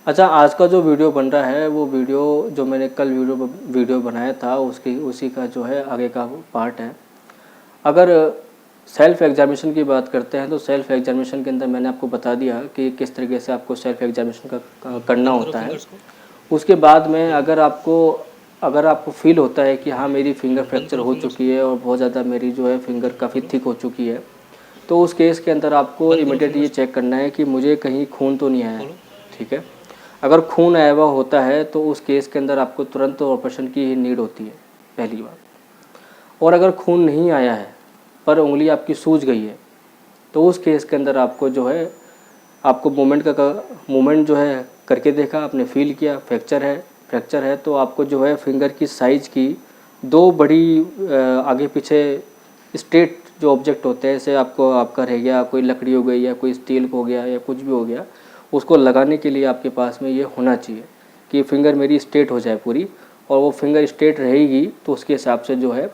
अच्छा, आज का जो वीडियो बन रहा है वो वीडियो जो मैंने कल वीडियो बनाया था उसी का जो है आगे का पार्ट है। अगर सेल्फ़ एग्जामिनेशन की बात करते हैं तो सेल्फ़ एग्जामिनेशन के अंदर मैंने आपको बता दिया कि किस तरीके से आपको सेल्फ़ एग्जामिनेशन का करना होता है। उसके बाद में अगर आपको फ़ील होता है कि हाँ मेरी फिंगर फ्रैक्चर हो चुकी है और बहुत ज़्यादा मेरी जो है फिंगर काफ़ी थिक हो चुकी है, तो उस केस के अंदर आपको इमीडिएट ये चेक करना है कि मुझे कहीं खून तो नहीं आया है। ठीक है, अगर खून आया हुआ होता है तो उस केस के अंदर आपको तुरंत ऑपरेशन की ही नीड होती है, पहली बात। और अगर खून नहीं आया है पर उंगली आपकी सूज गई है तो उस केस के अंदर आपको जो है आपको मूवमेंट जो है करके देखा, आपने फील किया फ्रैक्चर है तो आपको जो है फिंगर की साइज़ की दो बड़ी आगे पीछे स्ट्रेट जो ऑब्जेक्ट होते हैं, जैसे आपका रह गया कोई लकड़ी हो गई या कोई स्टील हो गया या कुछ भी हो गया, उसको लगाने के लिए आपके पास में ये होना चाहिए कि फिंगर मेरी स्ट्रेट हो जाए पूरी। और वो फिंगर स्ट्रेट रहेगी तो उसके हिसाब से जो है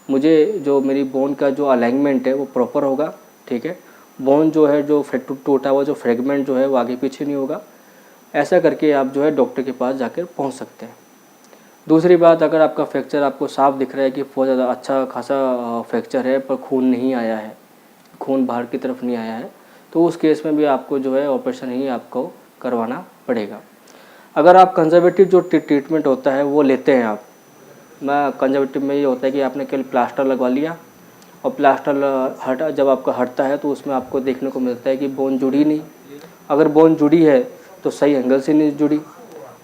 मुझे जो मेरी बोन का जो अलाइनमेंट है वो प्रॉपर होगा। ठीक है, बोन जो है जो टूटा हुआ जो फ्रेगमेंट जो है वो आगे पीछे नहीं होगा। ऐसा करके आप जो है डॉक्टर के पास जाकर पहुंच सकते हैं। दूसरी बात, अगर आपका फ्रैक्चर आपको साफ दिख रहा है कि बहुत ज़्यादा अच्छा खासा फ्रैक्चर है पर खून नहीं आया है, खून बाहर की तरफ नहीं आया है, तो उस केस में भी आपको जो है ऑपरेशन ही आपको करवाना पड़ेगा। अगर आप कंजर्वेटिव जो ट्रीटमेंट होता है वो लेते हैं आप, मैं कंजर्वेटिव में ये होता है कि आपने केवल प्लास्टर लगवा लिया और प्लास्टर जब आपका हटता है तो उसमें आपको देखने को मिलता है कि बोन जुड़ी नहीं। अगर बोन जुड़ी है तो सही एंगल से नहीं जुड़ी,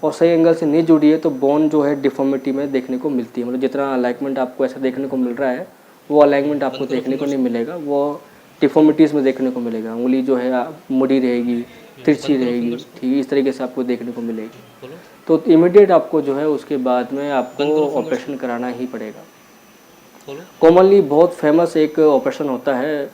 और सही एंगल से नहीं जुड़ी है तो बोन जो है डिफॉर्मिटी में देखने को मिलती है। मतलब जितना अलाइनमेंट आपको ऐसा देखने को मिल रहा है वो अलाइनमेंट आपको देखने को नहीं मिलेगा, वो डिफॉर्मिटीज़ में देखने को मिलेगा। उंगली जो है मुड़ी रहेगी, तिरछी रहेगी, ठीक है, इस तरीके से आपको देखने को मिलेगी। तो इमीडिएट आपको जो है उसके बाद में आपको ऑपरेशन कराना ही पड़ेगा। कॉमनली बहुत फेमस एक ऑपरेशन होता है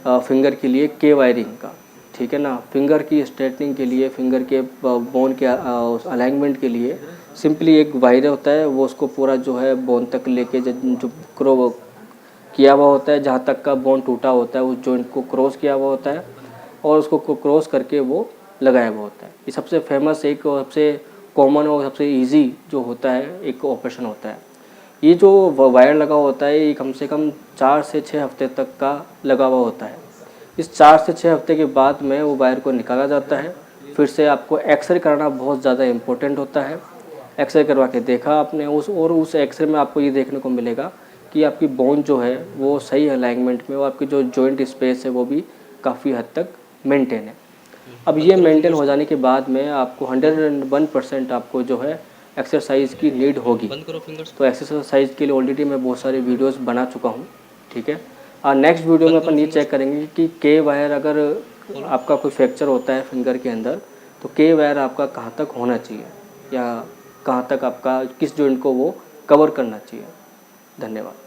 फिंगर के लिए, के वायरिंग का। ठीक है ना, फिंगर की स्ट्रेटनिंग के लिए, फिंगर के बोन के अलाइनमेंट के लिए सिंपली एक वायर होता है, वो उसको पूरा जो है बोन तक लेके जो क्रो किया हुआ होता है, जहाँ तक का बोन टूटा होता है उस जॉइंट को क्रॉस किया हुआ होता है और उसको क्रॉस करके वो लगाया हुआ होता है। ये सबसे फेमस एक और सबसे कॉमन और सबसे ईजी जो होता है एक ऑपरेशन होता है। ये जो वायर लगा होता है ये कम से कम 4 से 6 हफ्ते तक का लगा हुआ होता है। इस 4 से 6 हफ्ते के बाद में वो वायर को निकाला जाता है। फिर से आपको एक्सरे कराना बहुत ज़्यादा इम्पोर्टेंट होता है। एक्सरे करवा के देखा आपने उस एक्सरे में आपको ये देखने को मिलेगा कि आपकी बोन जो है वो सही अलाइनमेंट में, और आपकी जो जॉइंट स्पेस है वो भी काफ़ी हद तक मेंटेन है। अब ये मेंटेन हो जाने के बाद में आपको 101% आपको जो है एक्सरसाइज की नीड होगी। तो एक्सरसाइज के लिए ऑलरेडी मैं बहुत सारे वीडियोस बना चुका हूँ। ठीक है, और नेक्स्ट वीडियो में अपन ये चेक करेंगे कि के वायर अगर आपका कोई फ्रैक्चर होता है फिंगर के अंदर तो के वायर आपका कहाँ तक होना चाहिए या कहाँ तक आपका किस जॉइंट को वो कवर करना चाहिए। धन्यवाद।